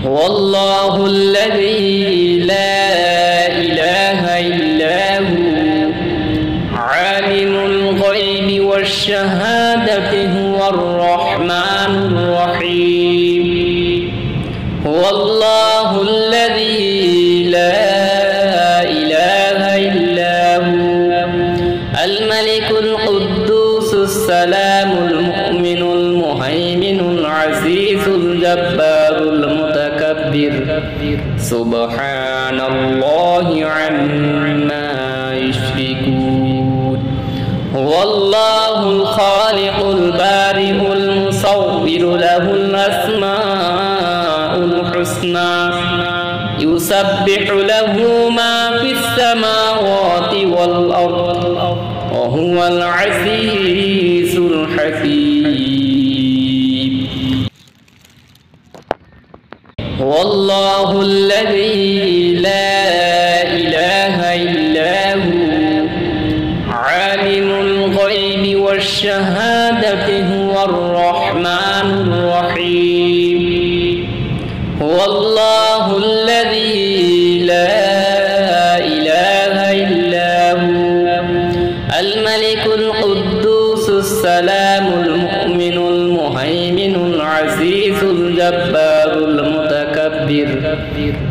هو الله الذي لا إله إلا هو عالم الغيب والشهادة هو الرحمن الرحيم هو الله الذي لا إله إلا هو الملك القدوس السلام المؤمن المهيمن العزيز الجبار المتكبر سبحان الله عما يشركون هو الله الخالق البارئ المصور له الأسماء الحسنى يسبح له ما في السماوات والأرض وهو العزيز الحكيم هو الله الذي لا إله إلا هو عالم الغيب والشهادة هو الرحمن الرحيم هو الله الذي لا إله إلا هو الملك القدوس السلام المؤمن المهيمن العزيز الجبار المتكبر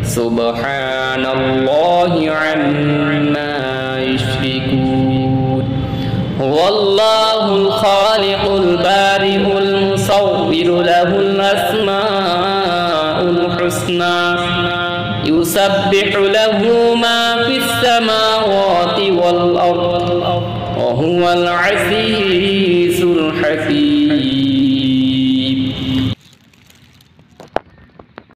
سبحان الله عما يشركون هو الله الخالق البارئ المصور له الأسماء الحسنى يسبح له ما في السماوات والأرض وهو العزيز